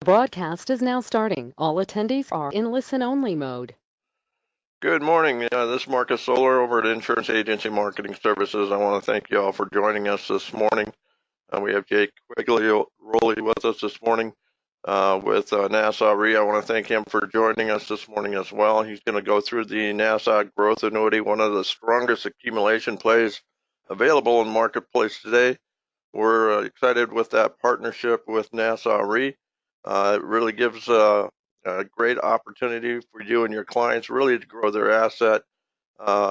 Broadcast is now starting. All attendees are in listen-only mode. Good morning. This is Marcus Solar over at Insurance Agency Marketing Services. I want to thank you all for joining us this morning. We have Jake Quigley with us this morning with Nassau Re. I want to thank him for joining us this morning as well. He's going to go through the Nassau Growth Annuity, one of the strongest accumulation plays available in the marketplace today. We're excited with that partnership with Nassau Re. It really gives a great opportunity for you and your clients really to grow their asset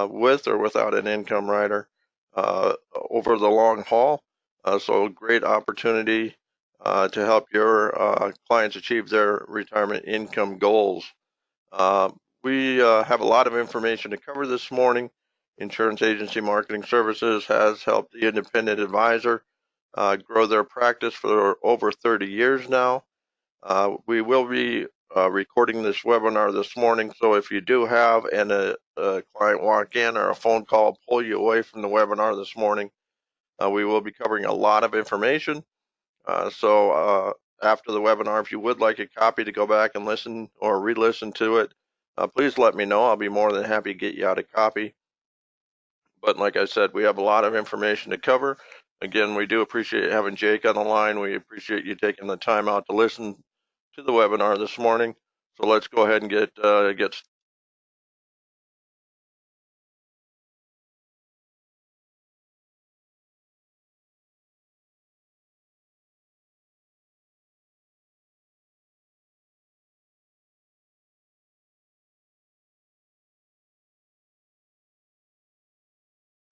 with or without an income rider over the long haul. So great opportunity to help your clients achieve their retirement income goals. We have a lot of information to cover this morning. Insurance Agency Marketing Services has helped the independent advisor grow their practice for over 30 years now. We will be recording this webinar this morning, so if you do have a client walk in or a phone call pull you away from the webinar this morning, we will be covering a lot of information. So after the webinar, if you would like a copy to go back and listen or re-listen to it, please let me know. I'll be more than happy to get you out a copy. But like I said, we have a lot of information to cover. Again, we do appreciate having Jake on the line. We appreciate you taking the time out to listen to the webinar this morning. So let's go ahead and get our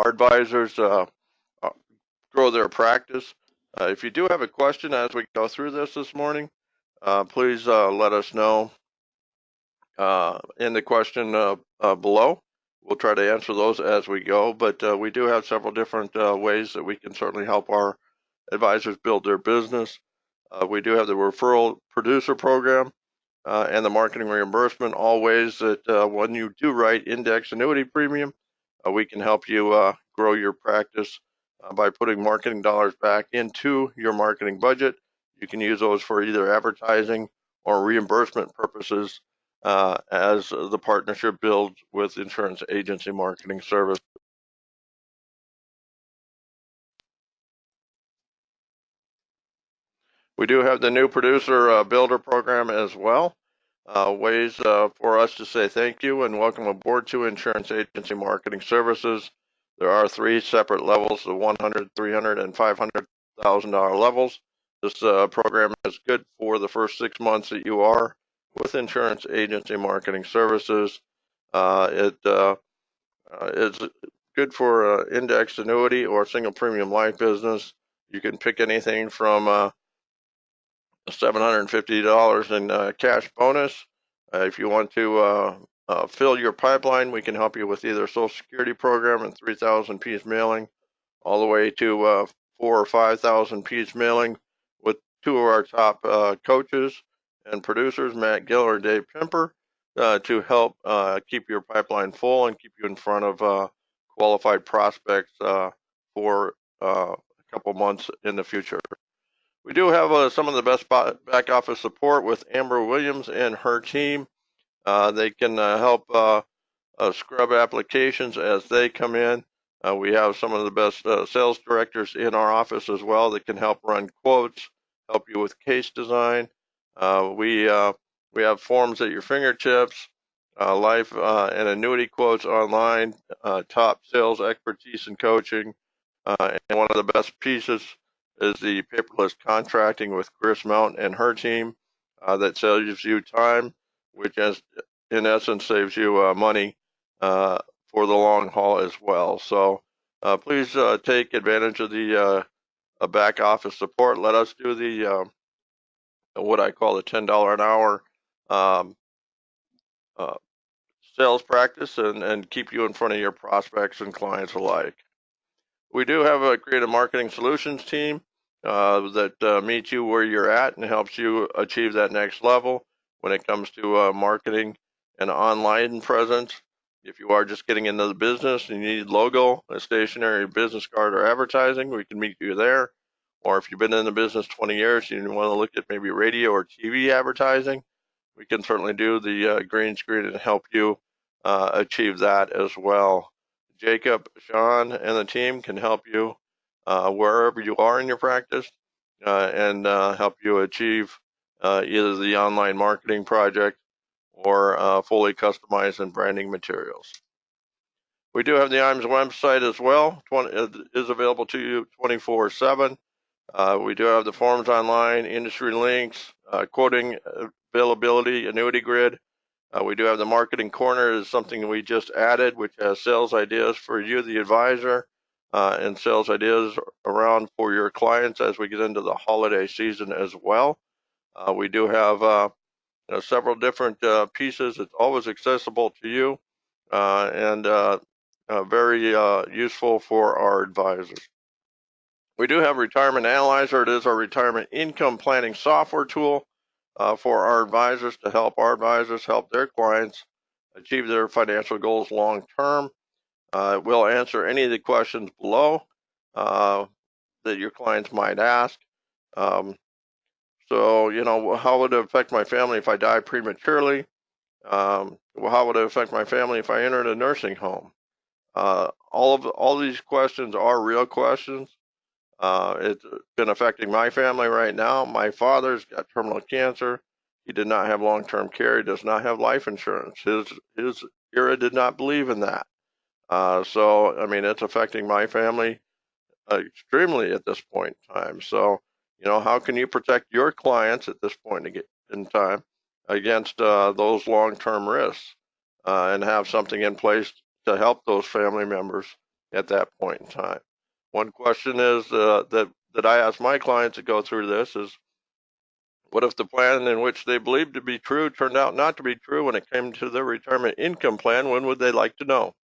advisors grow their practice. If you do have a question as we go through this morning, please let us know in the question below. We'll try to answer those as we go, but we do have several different ways that we can certainly help our advisors build their business. We do have the referral producer program and the marketing reimbursement, all ways that when you do write index annuity premium, we can help you grow your practice by putting marketing dollars back into your marketing budget. You can use those for either advertising or reimbursement purposes as the partnership builds with Insurance Agency Marketing Service. We do have the new producer builder program as well. Ways for us to say thank you and welcome aboard to Insurance Agency Marketing Services. There are 3 separate levels, the $100,000, $300,000, and $500,000 levels. This program is good for the first 6 months that you are with Insurance Agency Marketing Services. It is good for indexed annuity or single premium life business. You can pick anything from $750 in cash bonus. If you want to fill your pipeline, we can help you with either Social Security program and 3,000 piece mailing, all the way to 4,000 or 5,000 piece mailing with 2 of our top coaches and producers, Matt Gill and Dave Pimper, to help keep your pipeline full and keep you in front of qualified prospects for a couple months in the future. We do have some of the best back office support with Amber Williams and her team. They can help scrub applications as they come in. We have some of the best sales directors in our office as well that can help run quotes, help you with case design. We have forms at your fingertips, life and annuity quotes online, top sales expertise and coaching, and one of the best pieces is the paperless contracting with Chris Mount and her team that saves you time, which in essence saves you money for the long haul as well. So please take advantage of the back office support. Let us do the what I call the $10 an hour sales practice and keep you in front of your prospects and clients alike. We do have a creative marketing solutions team that meets you where you're at and helps you achieve that next level when it comes to marketing and online presence. If you are just getting into the business and you need logo, a stationary business card, or advertising, we can meet you there. or if you've been in the business 20 years and you want to look at maybe radio or TV advertising, we can certainly do the green screen and help you achieve that as well. Jacob, Sean, and the team can help you wherever you are in your practice and help you achieve either the online marketing project or fully customized and branding materials. We do have the IMS website as well. It is available to you 24/7. We do have the forms online, industry links, quoting availability, annuity grid. We do have the marketing corner is something we just added, which has sales ideas for you, the advisor, and sales ideas around for your clients as we get into the holiday season as well. We do have several different pieces. It's always accessible to you and very useful for our advisors. We do have Retirement Analyzer. It is our retirement income planning software tool for our advisors to help our advisors help their clients achieve their financial goals long term. We'll answer any of the questions below that your clients might ask. So, how would it affect my family if I die prematurely? How would it affect my family if I entered a nursing home? All these questions are real questions. It's been affecting my family right now. My father's got terminal cancer. He did not have long-term care. He does not have life insurance. His era did not believe in that. So, I mean, it's affecting my family extremely at this point in time. So, how can you protect your clients at this point in time against those long-term risks and have something in place to help those family members at that point in time? One question is that I ask my clients to go through this is, what if the plan in which they believed to be true turned out not to be true when it came to their retirement income plan? When would they like to know?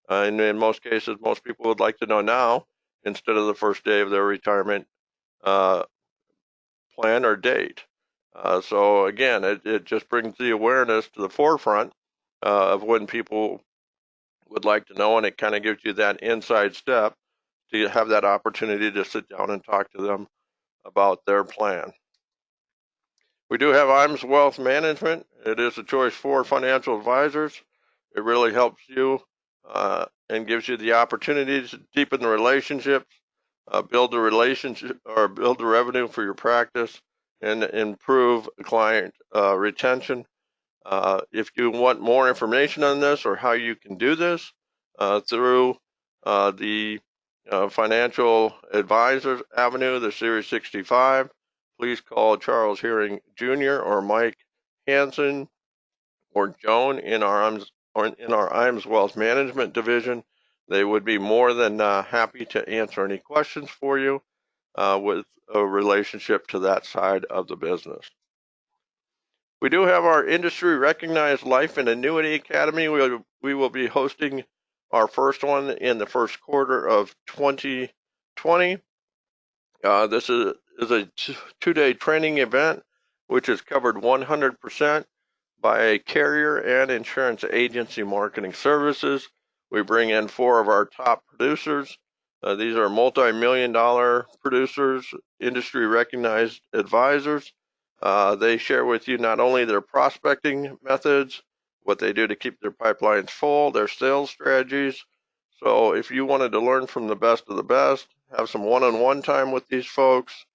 And in most cases, most people would like to know now instead of the first day of their retirement plan or date. So again, it just brings the awareness to the forefront of when people would like to know, and it kind of gives you that inside step to have that opportunity to sit down and talk to them about their plan. We do have IMS Wealth Management. It is a choice for financial advisors. It really helps you and gives you the opportunity to deepen the relationships, build the relationship or build the revenue for your practice, and improve client retention. If you want more information on this or how you can do this through the Financial Advisors Avenue, the Series 65, please call Charles Hearing Jr. or Mike Hansen or Joan in our IMS Wealth Management Division. They would be more than happy to answer any questions for you with a relationship to that side of the business. We do have our industry recognized Life and Annuity Academy. We will be hosting our first one in the first quarter of 2020. This is a two-day training event, which is covered 100% by a carrier and insurance agency marketing services. We bring in 4 of our top producers. These are multi-million-dollar producers, industry recognized advisors. They share with you not only their prospecting methods, what they do to keep their pipelines full, their sales strategies. So if you wanted to learn from the best of the best, have some one-on-one time with these folks,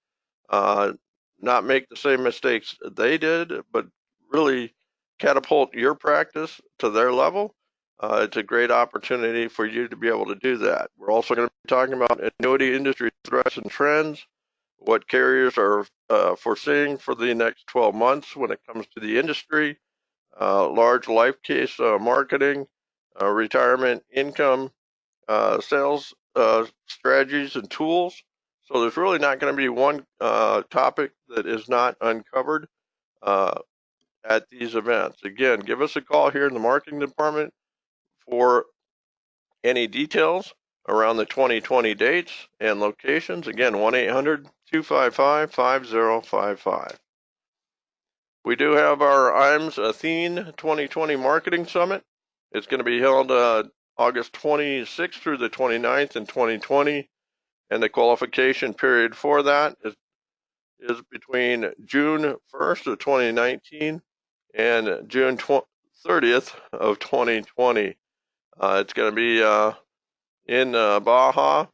not make the same mistakes they did, but really catapult your practice to their level, it's a great opportunity for you to be able to do that. We're also going to be talking about annuity industry threats and trends, what carriers are foreseeing for the next 12 months when it comes to the industry, large life case marketing, retirement income, sales strategies and tools. So there's really not going to be one topic that is not uncovered at these events. Again, give us a call here in the marketing department for any details around the 2020 dates and locations. Again, 1-800-255-5055. We do have our IMS Athene 2020 Marketing Summit. It's going to be held August 26th through the 29th in 2020. and the qualification period for that is between June 1st of 2019 and June 30th of 2020. It's going to be in Baja.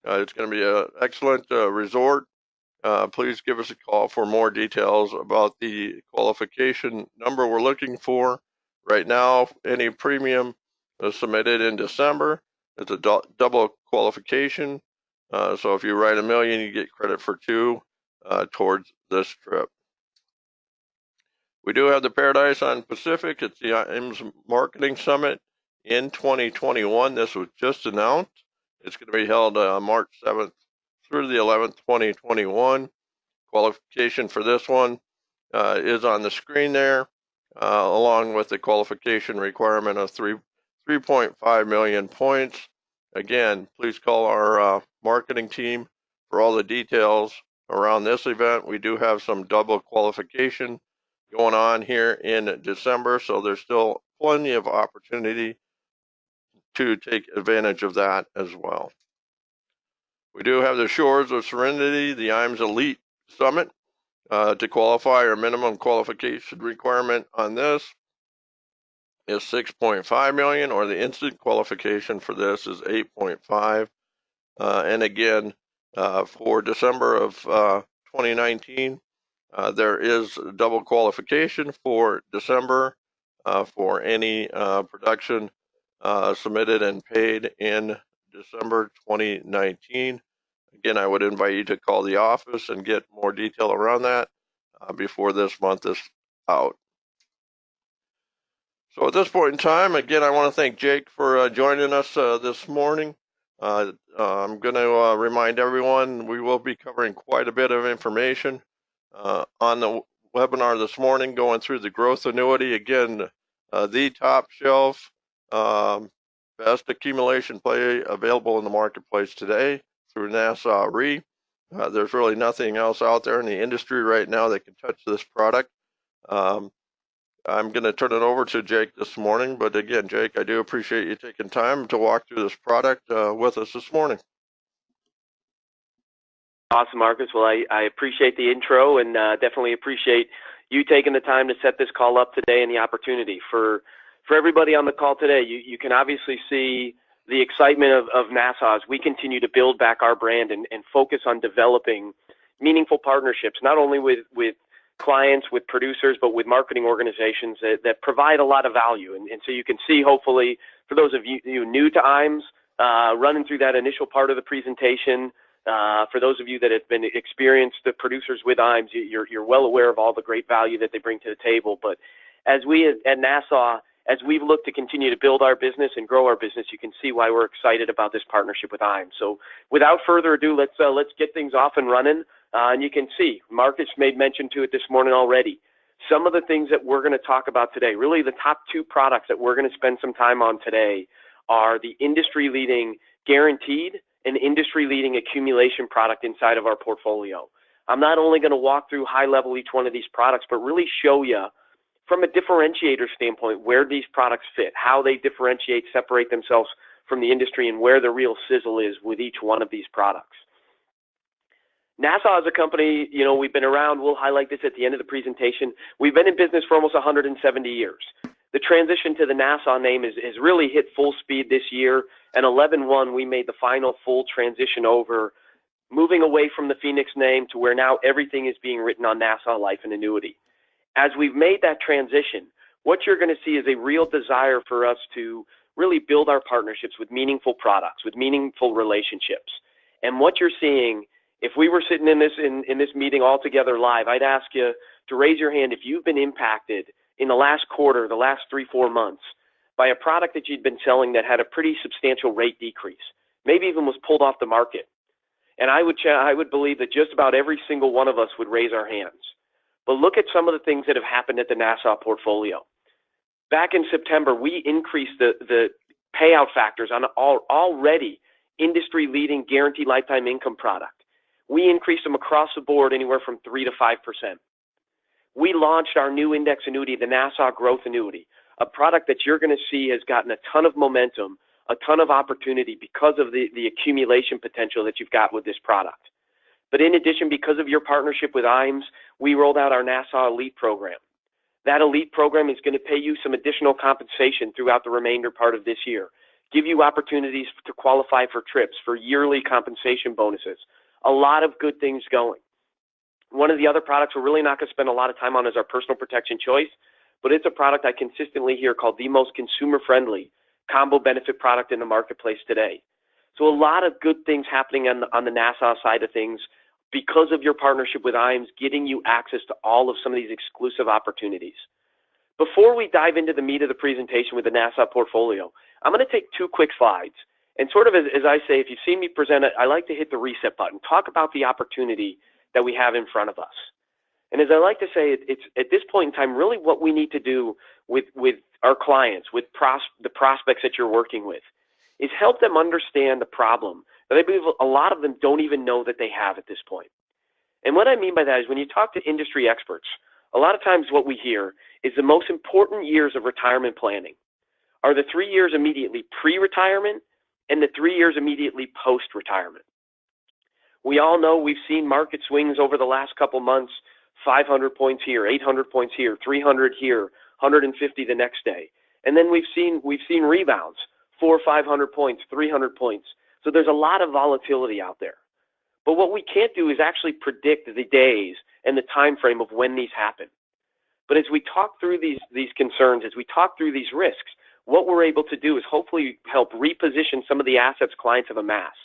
It's going to be an excellent resort. Please give us a call for more details about the qualification number we're looking for. Right now, any premium submitted in December is a double qualification. So if you write $1 million, you get credit for 2 towards this trip. We do have the Paradise on Pacific. It's the IAMS Marketing Summit in 2021. This was just announced. It's going to be held March 7th through the 11th, 2021. Qualification for this one is on the screen there, along with the qualification requirement of 3.5 million points. Again, please call our marketing team for all the details around this event. We do have some double qualification going on here in December, so there's still plenty of opportunity to take advantage of that as well. We do have the Shores of Serenity, the IAMS Elite Summit. To qualify, our minimum qualification requirement on this is 6.5 million, or the instant qualification for this is 8.5. And again, for December of 2019, there is double qualification for December for any production submitted and paid in December 2019. Again, I would invite you to call the office and get more detail around that before this month is out. So at this point in time, again, I want to thank Jake for joining us this morning. I'm going to remind everyone we will be covering quite a bit of information on the webinar this morning, going through the growth annuity. Again, the top shelf, best accumulation play available in the marketplace today through Nassau Re. There's really nothing else out there in the industry right now that can touch this product. I'm going to turn it over to Jake this morning, but again, Jake, I do appreciate you taking time to walk through this product with us this morning. Awesome, Marcus. Well, I appreciate the intro and definitely appreciate you taking the time to set this call up today and the opportunity. For everybody on the call today, you can obviously see the excitement of Nassau as we continue to build back our brand and focus on developing meaningful partnerships, not only with clients, with producers, but with marketing organizations that provide a lot of value. And so you can see, hopefully, for those of you new to IAMS, running through that initial part of the presentation, for those of you that have been experienced the producers with IAMS, you're well aware of all the great value that they bring to the table. But as we at Nassau, as we've looked to continue to build our business and grow our business, you can see why we're excited about this partnership with IAMS. So without further ado, let's get things off and running. And you can see, Marcus made mention to it this morning already. Some of the things that we're going to talk about today, really the top 2 products that we're going to spend some time on today are the industry-leading guaranteed and industry-leading accumulation product inside of our portfolio. I'm not only going to walk through high level each one of these products, but really show you from a differentiator standpoint where these products fit, how they differentiate, separate themselves from the industry, and where the real sizzle is with each one of these products. Nassau is a company, we've been around. We'll highlight this at the end of the presentation. We've been in business for almost 170 years. The transition to the Nassau name has really hit full speed this year, and 11/1 we made the final full transition over, moving away from the Phoenix name to where now everything is being written on Nassau Life and Annuity. As we've made that transition, what you're going to see is a real desire for us to really build our partnerships with meaningful products, with meaningful relationships. And what you're seeing, if we were sitting in this meeting all together live, I'd ask you to raise your hand if you've been impacted in the last quarter, the last 3-4 months, by a product that you'd been selling that had a pretty substantial rate decrease, maybe even was pulled off the market. And I would believe that just about every single one of us would raise our hands. But look at some of the things that have happened at the Nassau portfolio. Back in September, we increased the payout factors on already industry-leading guaranteed lifetime income product. We increased them across the board anywhere from 3 to 5%. We launched our new index annuity, the Nassau Growth Annuity, a product that you're going to see has gotten a ton of momentum a ton of opportunity because of the accumulation potential that you've got with this product. But in addition, because of your partnership with IAMS, we rolled out our Nassau Elite program. That Elite program is going to pay you some additional compensation throughout the remainder part of this year, give you opportunities to qualify for trips, for yearly compensation bonuses, a lot of good things going. One of the other products we're really not going to spend a lot of time on is our personal protection choice, but it's a product I consistently hear called the most consumer-friendly combo benefit product in the marketplace today. So a lot of good things happening on the Nassau side of things because of your partnership with IAMS, getting you access to all of some of these exclusive opportunities. Before we dive into the meat of the presentation with the Nassau portfolio, I'm going to take 2 quick slides. And sort of as I say, if you've seen me present it, I like to hit the reset button, talk about the opportunity that we have in front of us. And as I like to say, it's at this point in time, really what we need to do with our clients, with the prospects that you're working with, is help them understand the problem that I believe a lot of them don't even know that they have at this point. And what I mean by that is when you talk to industry experts, a lot of times what we hear is the most important years of retirement planning are the 3 years immediately pre-retirement and the 3 years immediately post-retirement. We all know we've seen market swings over the last couple months, 500 points here, 800 points here, 300 here, 150 the next day. And then we've seen rebounds, 400 or 500 points, 300 points. So there's a lot of volatility out there. But what we can't do is actually predict the days and the time frame of when these happen. But as we talk through these concerns, as we talk through these risks, what we're able to do is hopefully help reposition some of the assets clients have amassed,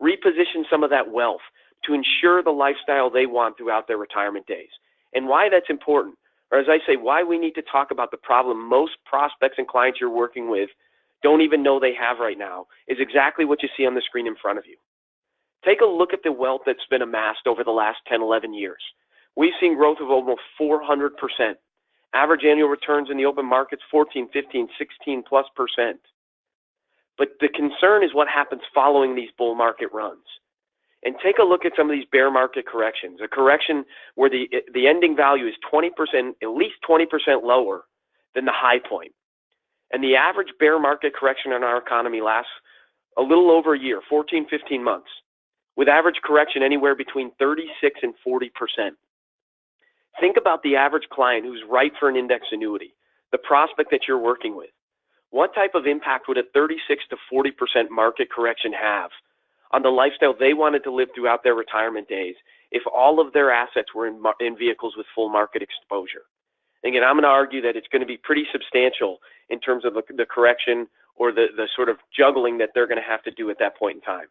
reposition some of that wealth to ensure the lifestyle they want throughout their retirement days. And why that's important, or as I say, why we need to talk about the problem most prospects and clients you're working with don't even know they have right now, is exactly what you see on the screen in front of you. Take a look at the wealth that's been amassed over the last 10, 11 years. We've seen growth of almost 400%. Average annual returns in the open markets, 14, 15, 16+%. But the concern is what happens following these bull market runs. And take a look at some of these bear market corrections, a correction where the ending value is 20%, at least 20% lower than the high point. And the average bear market correction in our economy lasts a little over a year, 14, 15 months, with average correction anywhere between 36 and 40%. Think about the average client who's ripe for an index annuity, the prospect that you're working with. What type of impact would a 36 to 40% market correction have on the lifestyle they wanted to live throughout their retirement days if all of their assets were in vehicles with full market exposure? Again, I'm going to argue that it's going to be pretty substantial in terms of the correction or the sort of juggling that they're going to have to do at that point in time.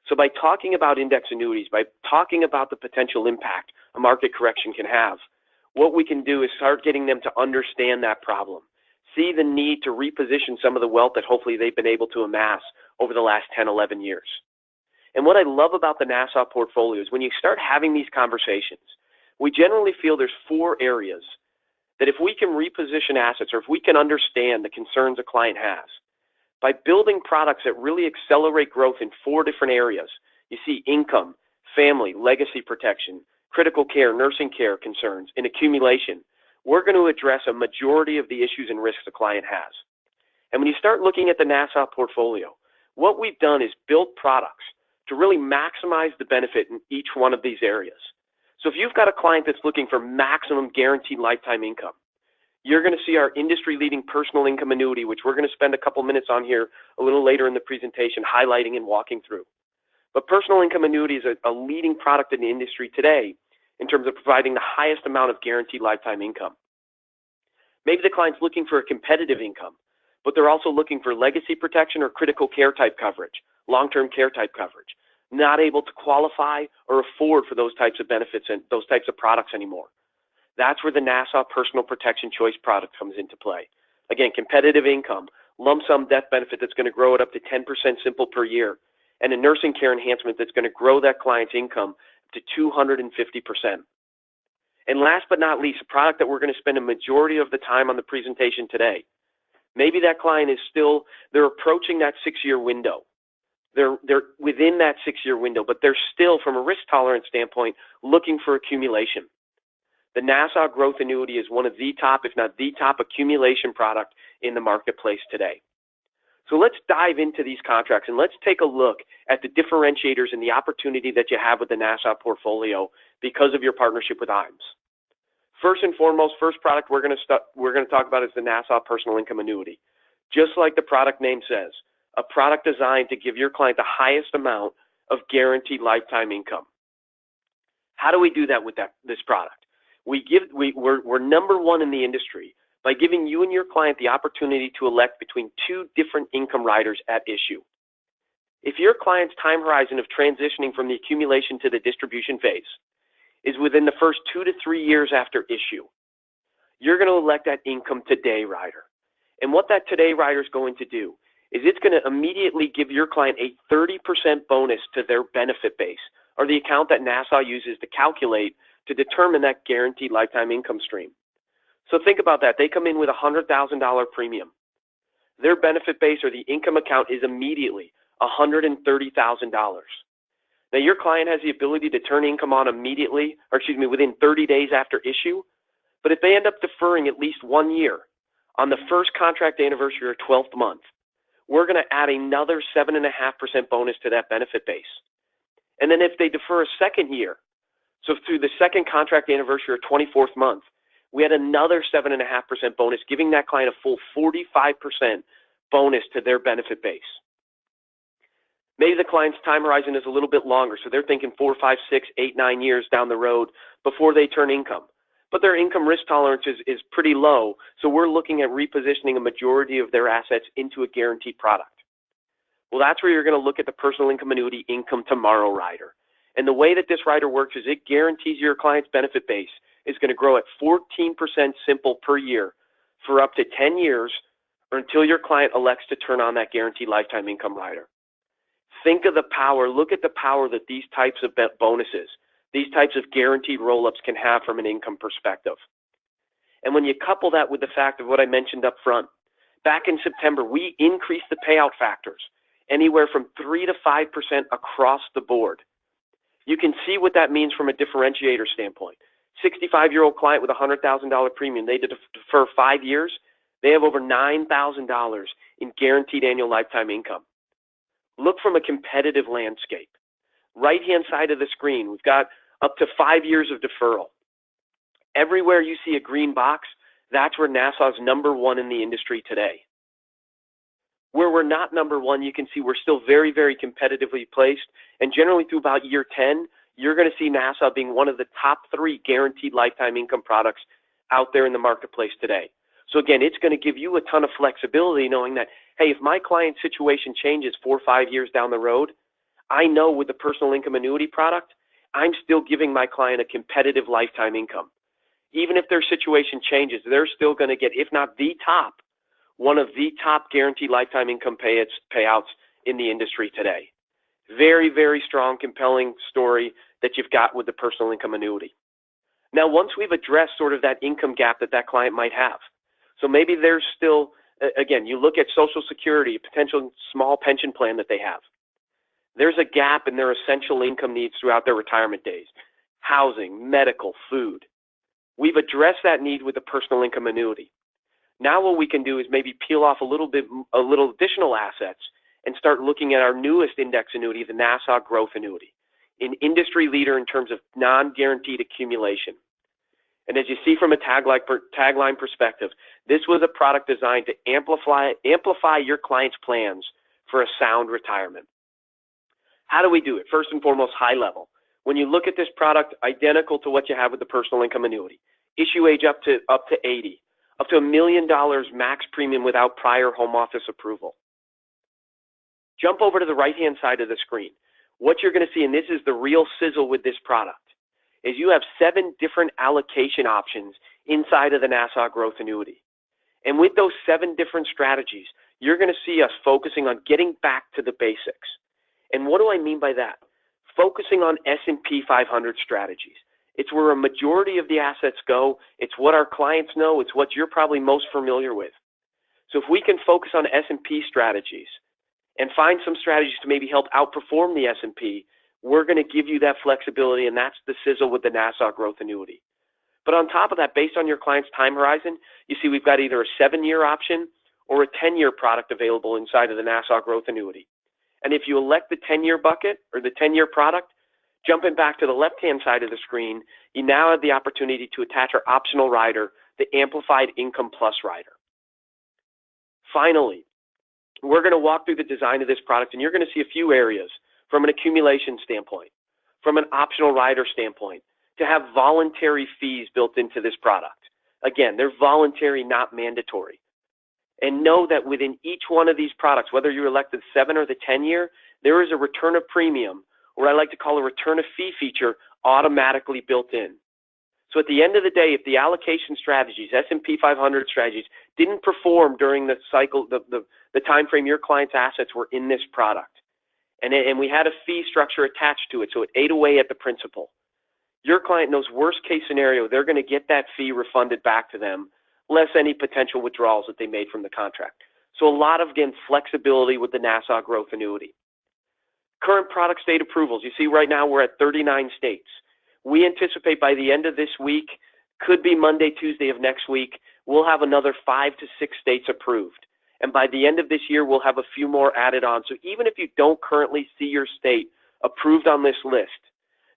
So by talking about index annuities, by talking about the potential impact a market correction can have, what we can do is start getting them to understand that problem, see the need to reposition some of the wealth that hopefully they've been able to amass over the last 10, 11 years. And what I love about the Nassau portfolio is when you start having these conversations, we generally feel there's 4 areas that if we can reposition assets or if we can understand the concerns a client has, by building products that really accelerate growth in 4 different areas, you see income, family, legacy protection, critical care, nursing care concerns, and accumulation, we're going to address a majority of the issues and risks the client has. And when you start looking at the Nassau portfolio, what we've done is build products to really maximize the benefit in each one of these areas. So if you've got a client that's looking for maximum guaranteed lifetime income, you're going to see our industry-leading personal income annuity, which we're going to spend a couple minutes on here a little later in the presentation, highlighting and walking through. But personal income annuity is a leading product in the industry today in terms of providing the highest amount of guaranteed lifetime income. Maybe the client's looking for a competitive income, but they're also looking for legacy protection or critical care type coverage, long-term care type coverage, not able to qualify or afford for those types of benefits and those types of products anymore. That's where the Nassau Personal Protection Choice product comes into play. Again, competitive income, lump sum death benefit that's going to grow it up to 10% simple per year, and a nursing care enhancement that's going to grow that client's income to 250%. And last but not least, a product that we're going to spend a majority of the time on the presentation today. Maybe that client is they're approaching that 6-year window. They're within that 6-year window, but they're still, from a risk tolerance standpoint, looking for accumulation. The Nassau Growth Annuity is one of the top, if not the top, accumulation product in the marketplace today. So let's dive into these contracts and let's take a look at the differentiators and the opportunity that you have with the Nassau portfolio because of your partnership with IMES. First and foremost, first product we're going to talk about is the Nassau Personal Income Annuity. Just like the product name says, a product designed to give your client the highest amount of guaranteed lifetime income. How do we do that with this product? We're number one in the industry by giving you and your client the opportunity to elect between two different income riders at issue. If your client's time horizon of transitioning from the accumulation to the distribution phase is within the first 2 to 3 years after issue, you're going to elect that income today rider. And what that today rider is going to do is it's going to immediately give your client a 30% bonus to their benefit base, or the account that Nassau uses to calculate to determine that guaranteed lifetime income stream. So think about that. They come in with a $100,000 premium. Their benefit base or the income account is immediately $130,000. Now your client has the ability to turn income on immediately, within 30 days after issue. But if they end up deferring at least 1 year, on the first contract anniversary or 12th month, we're going to add another 7.5% bonus to that benefit base. And then if they defer a second year, so through the second contract anniversary or 24th month, we had another 7.5% bonus, giving that client a full 45% bonus to their benefit base. Maybe the client's time horizon is a little bit longer, so they're thinking 4, 5, 6, 8, 9 years down the road before they turn income. But their income risk tolerance is pretty low, so we're looking at repositioning a majority of their assets into a guaranteed product. Well, that's where you're going to look at the personal income annuity income tomorrow rider. And the way that this rider works is it guarantees your client's benefit base is going to grow at 14% simple per year for up to 10 years or until your client elects to turn on that guaranteed lifetime income rider. Think of the power, look at the power that these types of bonuses, these types of guaranteed roll-ups can have from an income perspective. And when you couple that with the fact of what I mentioned up front, back in September, we increased the payout factors anywhere from 3 to 5% across the board. You can see what that means from a differentiator standpoint. 65-year-old client with a $100,000 premium, they defer 5 years, they have over $9,000 in guaranteed annual lifetime income. Look from a competitive landscape. Right-hand side of the screen, we've got up to 5 years of deferral. Everywhere you see a green box, that's where Nassau's number one in the industry today. Where we're not number one, you can see we're still very, very competitively placed. And generally through about year 10, you're going to see Nassau being one of the top 3 guaranteed lifetime income products out there in the marketplace today. So again, it's going to give you a ton of flexibility knowing that, hey, if my client's situation changes 4 or 5 years down the road, I know with the personal income annuity product, I'm still giving my client a competitive lifetime income. Even if their situation changes, they're still going to get, if not the top, one of the top guaranteed lifetime income payouts in the industry today. Very, very strong, compelling story that you've got with the personal income annuity. Now, once we've addressed sort of that income gap that client might have, so maybe there's still, again, you look at Social Security, a potential small pension plan that they have. There's a gap in their essential income needs throughout their retirement days. Housing, medical, food. We've addressed that need with the personal income annuity. Now what we can do is maybe peel off a little additional assets and start looking at our newest index annuity, the Nassau Growth Annuity, an industry leader in terms of non-guaranteed accumulation. And as you see from a tagline perspective, this was a product designed to amplify your client's plans for a sound retirement. How do we do it? First and foremost, high level. When you look at this product, identical to what you have with the personal income annuity, issue age up to 80, up to $1 million max premium without prior home office approval. Jump over to the right-hand side of the screen. What you're going to see, and this is the real sizzle with this product, is you have 7 different allocation options inside of the Nassau Growth Annuity. And with those 7 different strategies, you're going to see us focusing on getting back to the basics. And what do I mean by that? Focusing on S&P 500 strategies. It's where a majority of the assets go. It's what our clients know. It's what you're probably most familiar with. So if we can focus on S&P strategies and find some strategies to maybe help outperform the S&P, we're going to give you that flexibility, and that's the sizzle with the Nassau Growth Annuity. But on top of that, based on your client's time horizon, you see we've got either a 7-year option or a 10-year product available inside of the Nassau Growth Annuity. And if you elect the 10-year bucket or the 10-year product, jumping back to the left-hand side of the screen, you now have the opportunity to attach our optional rider, the Amplified Income Plus rider. Finally, we're going to walk through the design of this product, and you're going to see a few areas from an accumulation standpoint, from an optional rider standpoint, to have voluntary fees built into this product. Again, they're voluntary, not mandatory. And know that within each one of these products, whether you elect the 7 or the 10-year, there is a return of premium, or I like to call a return of fee feature, automatically built in. So at the end of the day, if the allocation strategies, S&P 500 strategies, didn't perform during the cycle, the time frame your client's assets were in this product, and we had a fee structure attached to it, so it ate away at the principal, your client knows worst case scenario, they're going to get that fee refunded back to them, less any potential withdrawals that they made from the contract. So a lot of, again, flexibility with the Nassau Growth Annuity. Current product state approvals. You see right now we're at 39 states. We anticipate by the end of this week, could be Monday, Tuesday of next week, we'll have another 5 to 6 states approved. And by the end of this year, we'll have a few more added on. So even if you don't currently see your state approved on this list,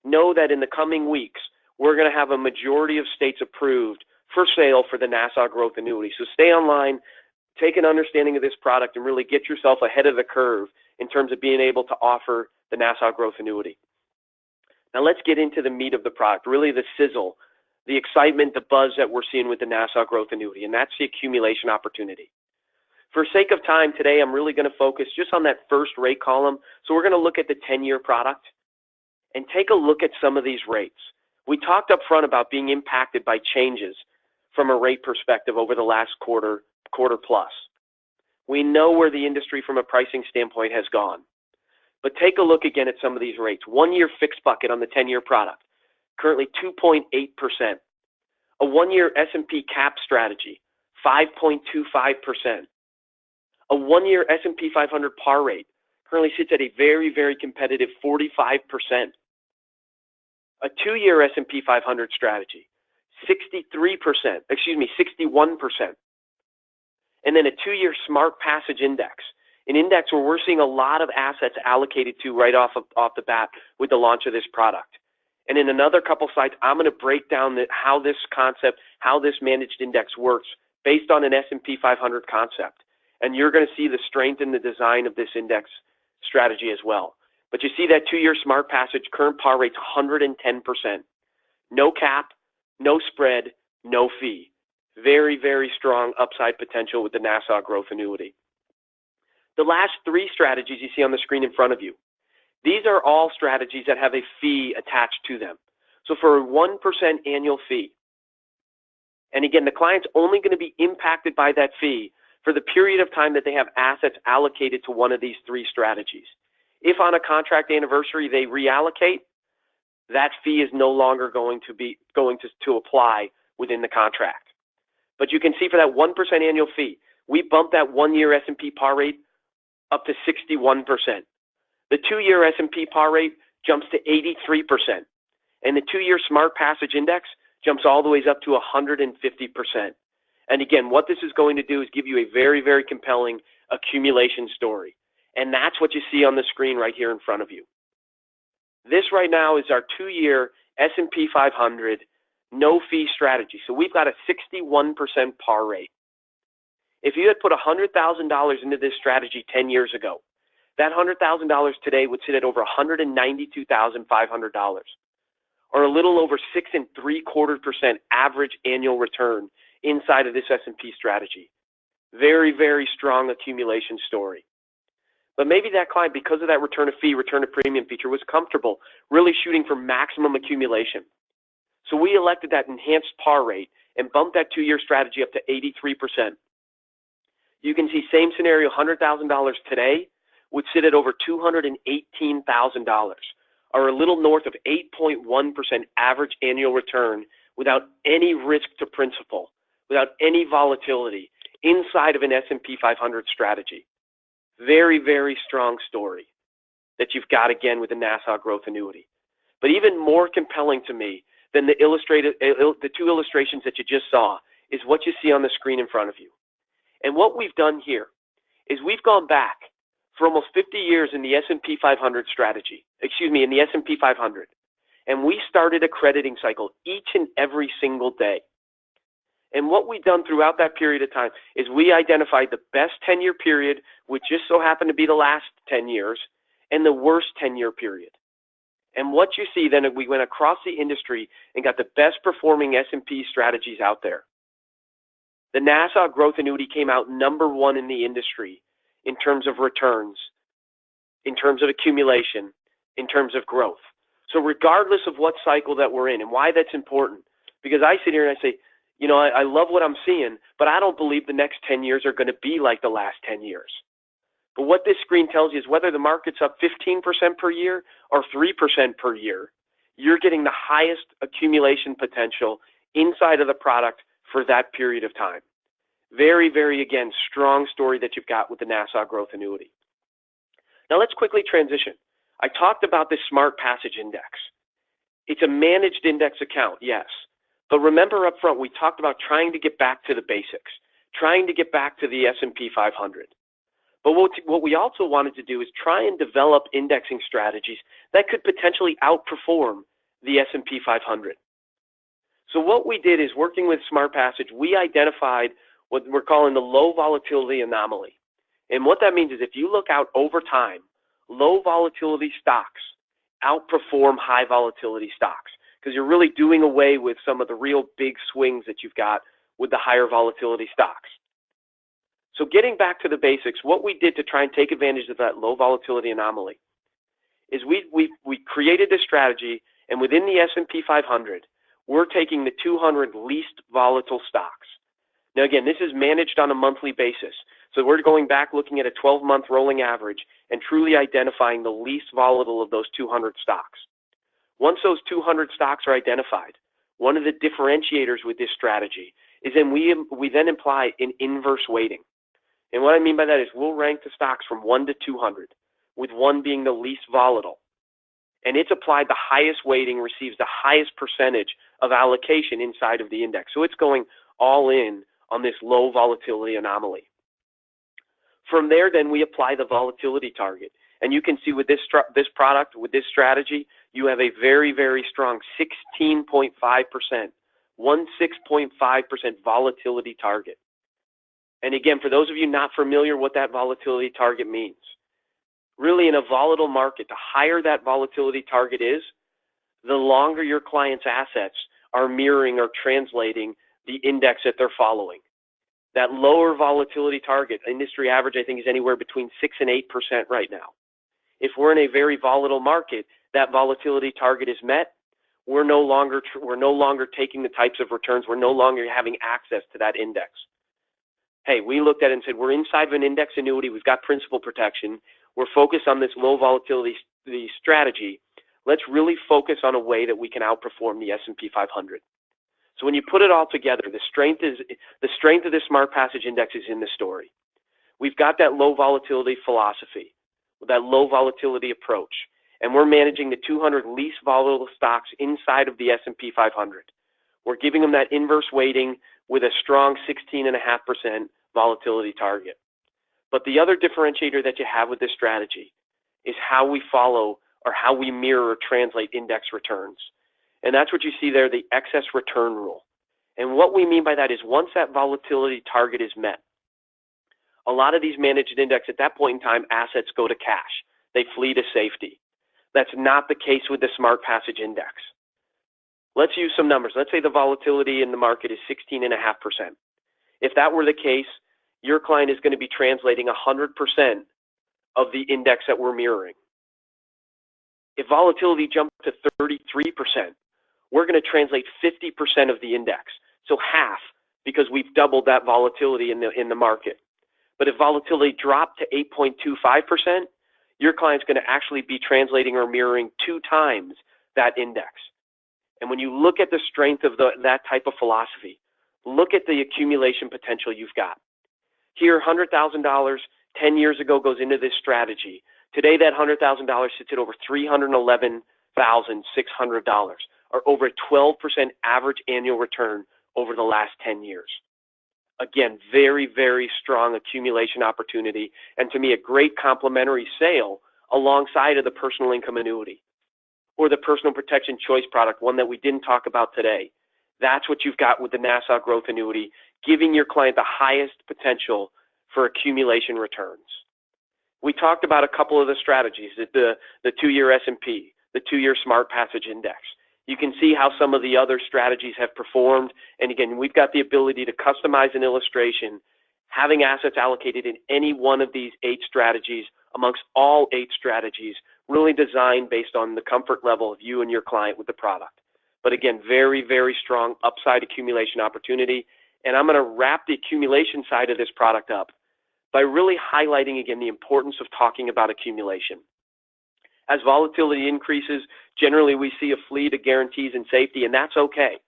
know that in the coming weeks, we're going to have a majority of states approved for sale for the Nassau Growth Annuity. So stay online, take an understanding of this product, and really get yourself ahead of the curve in terms of being able to offer the Nassau Growth Annuity. Now let's get into the meat of the product, really the sizzle, the excitement, the buzz that we're seeing with the Nassau Growth Annuity, and that's the accumulation opportunity. For sake of time today, I'm really going to focus just on that first rate column. So we're going to look at the 10-year product and take a look at some of these rates. We talked up front about being impacted by changes from a rate perspective over the last quarter plus. We know where the industry from a pricing standpoint has gone. But take a look again at some of these rates. 1-year fixed bucket on the 10-year product, currently 2.8%. A 1-year S&P cap strategy, 5.25%. A 1-year S&P 500 par rate currently sits at a very, very competitive 45%. A 2-year S&P 500 strategy, 61%. And then a 2-year smart passage index, an index where we're seeing a lot of assets allocated to right off the bat with the launch of this product. And in another couple slides, I'm going to break down how this concept, how this managed index works based on an S&P 500 concept. And you're going to see the strength in the design of this index strategy as well. But you see that 2-year smart passage, current par rate's 110%. No cap, no spread, no fee. Very, very strong upside potential with the Nassau Growth Annuity. The last 3 strategies you see on the screen in front of you, these are all strategies that have a fee attached to them. So for a 1% annual fee, and again, the client's only going to be impacted by that fee for the period of time that they have assets allocated to one of these 3 strategies. If on a contract anniversary they reallocate, that fee is no longer going to apply within the contract. But you can see for that 1% annual fee, we bumped that 1-year S&P par rate up to 61%. The 2-year S&P par rate jumps to 83%. And the 2-year smart passage index jumps all the way up to 150%. And again, what this is going to do is give you a very, very compelling accumulation story. And that's what you see on the screen right here in front of you. This right now is our 2-year S&P 500 no fee strategy. So we've got a 61% par rate. If you had put $100,000 into this strategy 10 years ago, that $100,000 today would sit at over $192,500, or a little over 6.75% average annual return inside of this S&P strategy. Very, very strong accumulation story. But maybe that client, because of that return of fee, return of premium feature, was comfortable really shooting for maximum accumulation. So we elected that enhanced par rate and bumped that 2-year strategy up to 83%. You can see same scenario, $100,000 today would sit at over $218,000, or a little north of 8.1% average annual return without any risk to principal, without any volatility inside of an S&P 500 strategy. Very, very strong story that you've got again with the Nassau Growth Annuity. But even more compelling to me than the 2 illustrations that you just saw is what you see on the screen in front of you. And what we've done here is we've gone back for almost 50 years in the S&P 500 strategy, in the S&P 500. And we started a crediting cycle each and every single day. And what we've done throughout that period of time is we identified the best 10-year period, which just so happened to be the last 10 years, and the worst 10-year period. And what you see then, we went across the industry and got the best performing S&P strategies out there. The Nassau Growth Annuity came out #1 in the industry in terms of returns, in terms of accumulation, in terms of growth. So regardless of what cycle that we're in, and why that's important, because I sit here and I say, I love what I'm seeing, but I don't believe the next 10 years are going to be like the last 10 years. But what this screen tells you is whether the market's up 15% per year or 3% per year, you're getting the highest accumulation potential inside of the product for that period of time. Very, very, again, strong story that you've got with the Nassau Growth Annuity. Now let's quickly transition. I talked about this Smart Passage Index. It's a managed index account, yes. But remember up front, we talked about trying to get back to the basics, trying to get back to the S&P 500. But what we also wanted to do is try and develop indexing strategies that could potentially outperform the S&P 500. So what we did is, working with Smart Passage, we identified what we're calling the low volatility anomaly. And what that means is if you look out over time, low volatility stocks outperform high volatility stocks, because you're really doing away with some of the real big swings that you've got with the higher volatility stocks. So getting back to the basics, what we did to try and take advantage of that low volatility anomaly is we created this strategy, and within the S&P 500, we're taking the 200 least volatile stocks. Now again, this is managed on a monthly basis. So we're going back looking at a 12-month rolling average and truly identifying the least volatile of those 200 stocks. Once those 200 stocks are identified, one of the differentiators with this strategy is then we then apply an inverse weighting. And what I mean by that is we'll rank the stocks from 1 to 200, with 1 being the least volatile. And it's applied the highest weighting, receives the highest percentage of allocation inside of the index. So it's going all in on this low volatility anomaly. From there, then we apply the volatility target. And you can see with this product, with this strategy, you have a very, very strong 16.5%, 16.5% volatility target. And again, for those of you not familiar what that volatility target means, really in a volatile market, the higher that volatility target is, the longer your client's assets are mirroring or translating the index that they're following. That lower volatility target, industry average, I think, is anywhere between 6 and 8% right now. If we're in a very volatile market, that volatility target is met. We're no longer taking the types of returns. We're no longer having access to that index. Hey, we looked at it and said, we're inside of an index annuity. We've got principal protection. We're focused on this low volatility strategy. Let's really focus on a way that we can outperform the S&P 500. So when you put it all together, the strength of this Smart Passage Index is in the story. We've got that low volatility philosophy, that low volatility approach, and we're managing the 200 least volatile stocks inside of the S&P 500. We're giving them that inverse weighting with a strong 16.5% volatility target. But the other differentiator that you have with this strategy is how we follow or how we mirror or translate index returns. And that's what you see there, the excess return rule. And what we mean by that is once that volatility target is met, a lot of these managed index, at that point in time, assets go to cash. They flee to safety. That's not the case with the Smart Passage Index. Let's use some numbers. Let's say the volatility in the market is 16.5%. If that were the case, your client is going to be translating 100% of the index that we're mirroring. If volatility jumped to 33%, we're going to translate 50% of the index. So half, because we've doubled that volatility in the market. But if volatility dropped to 8.25%, your client's going to actually be translating or mirroring 2 times that index. And when you look at the strength of that type of philosophy, look at the accumulation potential you've got. Here, $100,000 10 years ago goes into this strategy. Today, that $100,000 sits at over $311,600, or over a 12% average annual return over the last 10 years. Again, very, very strong accumulation opportunity, and to me, a great complementary sale alongside of the personal income annuity or the personal protection choice product, one that we didn't talk about today. That's what you've got with the Nassau Growth Annuity, giving your client the highest potential for accumulation returns. We talked about a couple of the strategies, the 2-year S&P, the 2-year Smart Passage Index. You can see how some of the other strategies have performed. And again, we've got the ability to customize an illustration, having assets allocated in any one of these 8 strategies amongst all 8 strategies, really designed based on the comfort level of you and your client with the product. But again, very, very strong upside accumulation opportunity. And I'm going to wrap the accumulation side of this product up by really highlighting again the importance of talking about accumulation. As volatility increases, generally we see a fleet of guarantees and safety, and that's okay.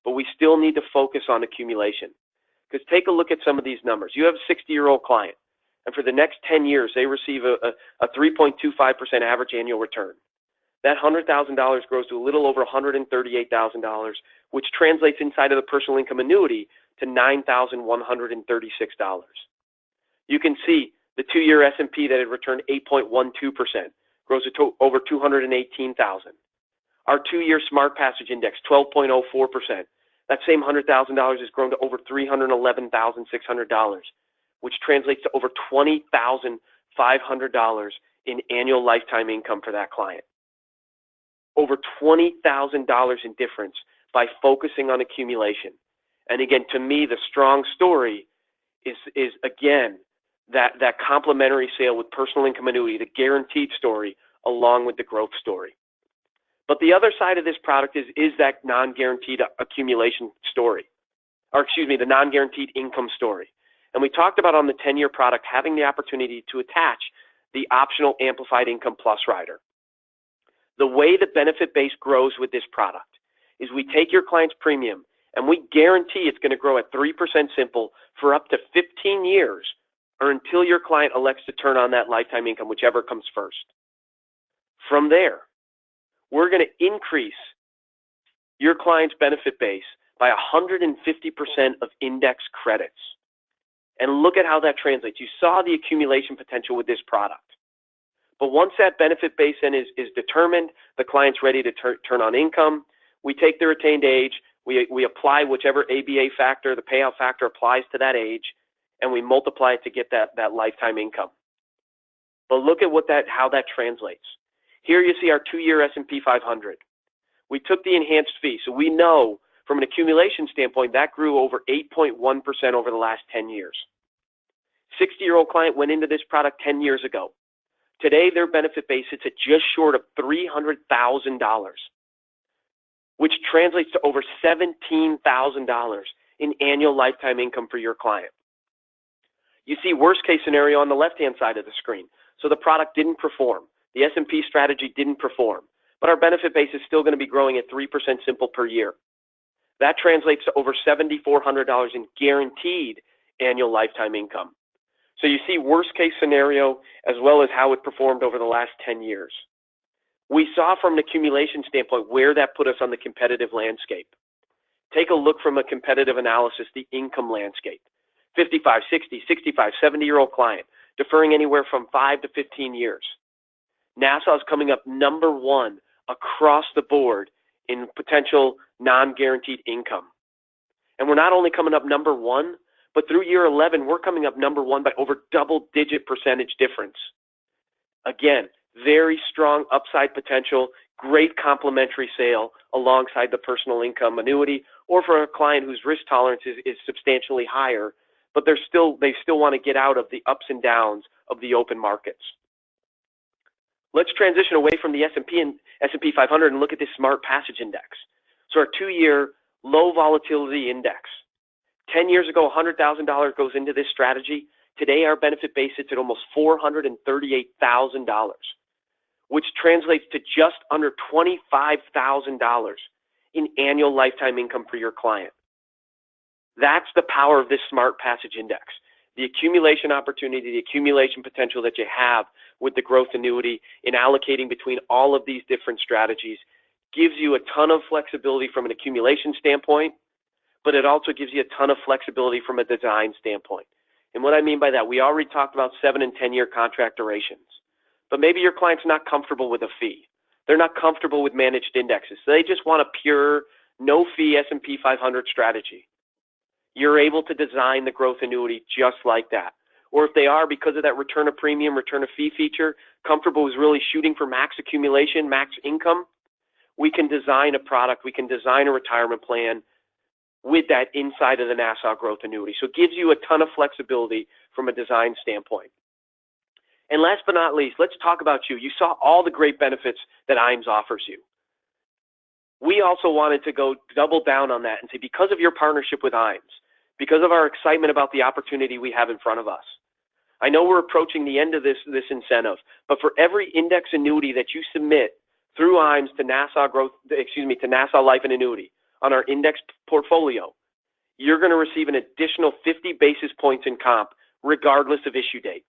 But we still need to focus on accumulation. Because take a look at some of these numbers. You have a 60-year-old client, and for the next 10 years, they receive a 3.25% average annual return. That $100,000 grows to a little over $138,000, which translates inside of the personal income annuity to $9,136. You can see the 2-year S&P that had returned 8.12% grows to over $218,000. Our 2-year Smart Passage Index, 12.04%. That same $100,000 has grown to over $311,600, which translates to over $20,500 in annual lifetime income for that client. Over $20,000 in difference by focusing on accumulation. And again, to me, the strong story is again, that complementary sale with personal income annuity, the guaranteed story, along with the growth story. But the other side of this product is that non-guaranteed accumulation story, or excuse me, the non-guaranteed income story. And we talked about on the 10-year product having the opportunity to attach the optional amplified income plus rider. The way the benefit base grows with this product is we take your client's premium and we guarantee it's going to grow at 3% simple for up to 15 years or until your client elects to turn on that lifetime income, whichever comes first. From there, we're going to increase your client's benefit base by 150% of index credits. And look at how that translates. You saw the accumulation potential with this product. But once that benefit base then is determined, the client's ready to turn on income, we take their attained age, we apply whichever ABA factor, the payout factor applies to that age, and we multiply it to get that lifetime income. But look at how that translates. Here you see our 2-year S&P 500. We took the enhanced fee, so we know from an accumulation standpoint that grew over 8.1% over the last 10 years. 60-year-old client went into this product 10 years ago. Today, their benefit base sits at just short of $300,000, which translates to over $17,000 in annual lifetime income for your client. You see worst case scenario on the left-hand side of the screen. So the product didn't perform. The S&P strategy didn't perform, but our benefit base is still going to be growing at 3% simple per year. That translates to over $7,400 in guaranteed annual lifetime income. So you see worst case scenario as well as how it performed over the last 10 years. We saw from an accumulation standpoint where that put us on the competitive landscape. Take a look from a competitive analysis, the income landscape. 55, 60, 65, 70-year-old client, deferring anywhere from 5 to 15 years. Nassau is coming up number 1 across the board in potential non-guaranteed income. And we're not only coming up number 1, but through year 11, we're coming up number 1 by over double-digit percentage difference. Again, very strong upside potential, great complementary sale alongside the personal income annuity, or for a client whose risk tolerance is substantially higher, but they still want to get out of the ups and downs of the open markets. Let's transition away from the S&P 500 and look at this Smart Passage Index. So our 2-year low volatility index. 10 years ago, $100,000 goes into this strategy. Today, our benefit base sits at almost $438,000, which translates to just under $25,000 in annual lifetime income for your client. That's the power of this Smart Passage Index. The accumulation opportunity, the accumulation potential that you have with the growth annuity in allocating between all of these different strategies gives you a ton of flexibility from an accumulation standpoint, but it also gives you a ton of flexibility from a design standpoint. And what I mean by that, we already talked about 7 and 10-year contract durations, but maybe your client's not comfortable with a fee. They're not comfortable with managed indexes. So they just want a pure, no-fee S&P 500 strategy. You're able to design the growth annuity just like that. Or if they are, because of that return of premium, return of fee feature, comfortable with really shooting for max accumulation, max income, we can design a product, we can design a retirement plan with that inside of the Nassau Growth Annuity. So it gives you a ton of flexibility from a design standpoint. And last but not least, let's talk about you. You saw all the great benefits that IAMS offers you. We also wanted to go double down on that and say, because of your partnership with IAMS, because of our excitement about the opportunity we have in front of us, I know we're approaching the end of this incentive, but for every index annuity that you submit through IAMS to to Nassau Life and Annuity on our index portfolio, you're going to receive an additional 50 basis points in comp, regardless of issue date.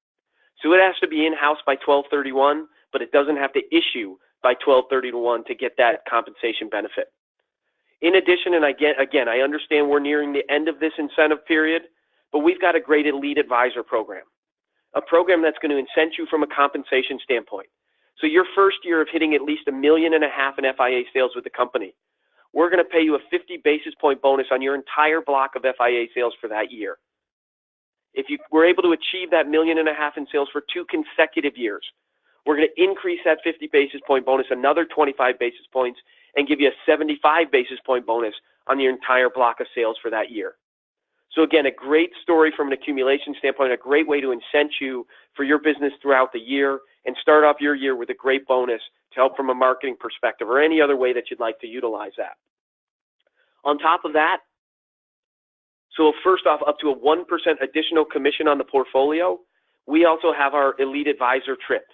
So it has to be in-house by 12/31, but it doesn't have to issue by 12/31 to get that compensation benefit. In addition, and again, I understand we're nearing the end of this incentive period, but we've got a great elite advisor program, a program that's going to incent you from a compensation standpoint. So your first year of hitting at least $1.5 million in FIA sales with the company, we're going to pay you a 50 basis point bonus on your entire block of FIA sales for that year. If you were able to achieve that $1.5 million in sales for 2 consecutive years, we're going to increase that 50 basis point bonus another 25 basis points and give you a 75 basis point bonus on your entire block of sales for that year. So again, a great story from an accumulation standpoint, a great way to incent you for your business throughout the year and start off your year with a great bonus to help from a marketing perspective or any other way that you'd like to utilize that. On top of that, so first off, up to a 1% additional commission on the portfolio, we also have our elite advisor trip.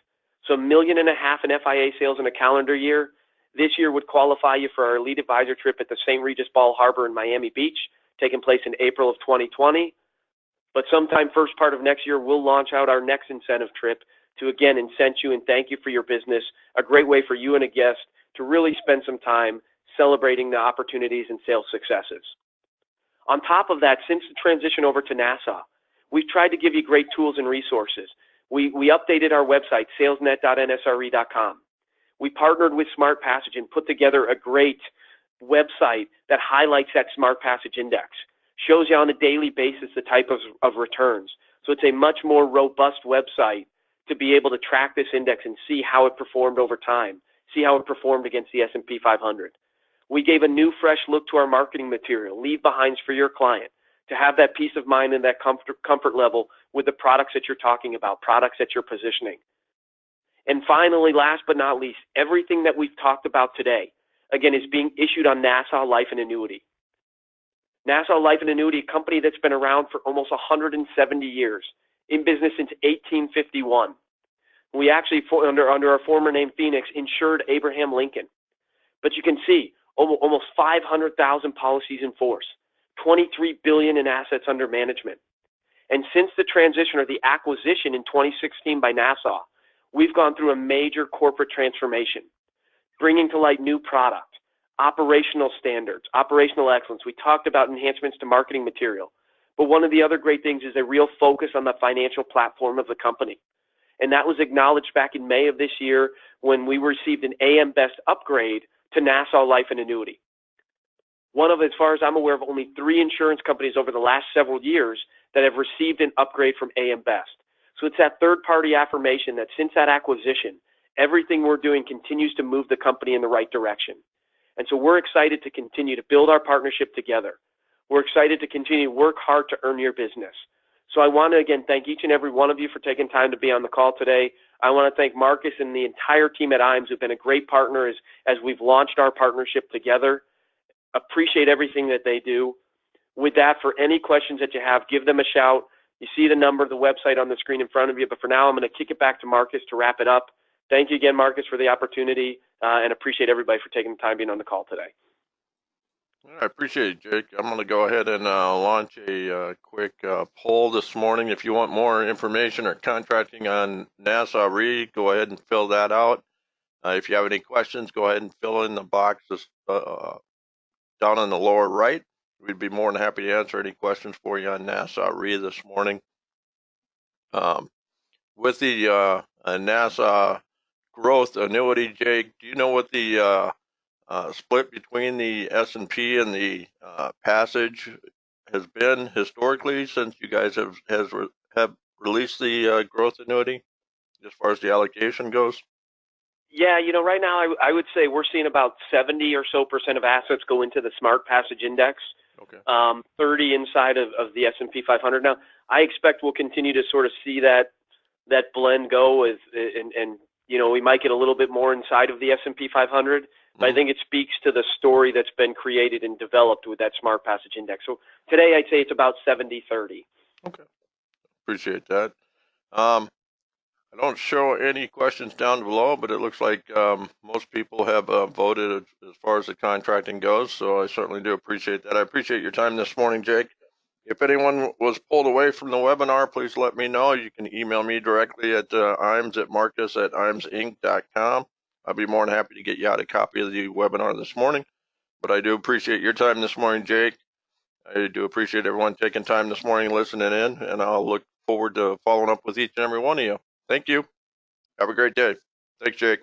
So $1.5 million in FIA sales in a calendar year. This year would qualify you for our elite advisor trip at the St. Regis Ball Harbor in Miami Beach, taking place in April of 2020. But sometime first part of next year, we'll launch out our next incentive trip to again incent you and thank you for your business. A great way for you and a guest to really spend some time celebrating the opportunities and sales successes. On top of that, since the transition over to Nassau, we've tried to give you great tools and resources. We updated our website, salesnet.nsre.com. We partnered with Smart Passage and put together a great website that highlights that Smart Passage Index, shows you on a daily basis the type of returns. So it's a much more robust website to be able to track this index and see how it performed over time, see how it performed against the S&P 500. We gave a new, fresh look to our marketing material, leave behinds for your client, to have that peace of mind and that comfort level with the products that you're talking about, products that you're positioning. And finally, last but not least, everything that we've talked about today, again, is being issued on Nassau Life and Annuity. Nassau Life and Annuity, a company that's been around for almost 170 years, in business since 1851. We actually, under our former name Phoenix, insured Abraham Lincoln. But you can see, almost 500,000 policies in force, $23 billion in assets under management. And since the transition or the acquisition in 2016 by Nassau, we've gone through a major corporate transformation, bringing to light new product, operational standards, operational excellence. We talked about enhancements to marketing material. But one of the other great things is a real focus on the financial platform of the company. And that was acknowledged back in May of this year when we received an AM Best upgrade to Nassau Life and Annuity. One of, as far as I'm aware, of only 3 insurance companies over the last several years that have received an upgrade from AM Best. So it's that third-party affirmation that since that acquisition, everything we're doing continues to move the company in the right direction. And so we're excited to continue to build our partnership together. We're excited to continue to work hard to earn your business. So I want to, again, thank each and every one of you for taking time to be on the call today. I want to thank Marcus and the entire team at IAMS who've been a great partner as we've launched our partnership together. Appreciate everything that they do. With that, for any questions that you have, give them a shout. You see the number, the website on the screen in front of you. But for now, I'm going to kick it back to Marcus to wrap it up. Thank you again, Marcus, for the opportunity, and appreciate everybody for taking the time being on the call today. I appreciate it, Jake. I'm going to go ahead and launch a quick poll this morning. If you want more information or contracting on Nassau Re, go ahead and fill that out. If you have any questions, go ahead and fill in the boxes down on the lower right. we'd be more than happy to answer any questions for you on Nassau Re this morning. With the Nassau Growth Annuity, Jake, do you know what the split between the S&P and the Passage has been historically since you guys have released the Growth Annuity as far as the allocation goes? Yeah, right now I would say we're seeing about 70 or so % of assets go into the Smart Passage Index. Okay. 30 inside of the S&P 500. Now, I expect we'll continue to sort of see that blend go and we might get a little bit more inside of the S&P 500, but I think it speaks to the story that's been created and developed with that Smart Passage Index. So today I'd say it's about 70-30. Okay. Appreciate that. I don't show any questions down below, but it looks like most people have voted as far as the contracting goes, so I certainly do appreciate that. I appreciate your time this morning, Jake. If anyone was pulled away from the webinar, please let me know. You can email me directly at imes@marcus@imesinc.com. I'll be more than happy to get you out a copy of the webinar this morning. But I do appreciate your time this morning, Jake. I do appreciate everyone taking time this morning listening in, and I'll look forward to following up with each and every one of you. Thank you. Have a great day. Thanks, Jake.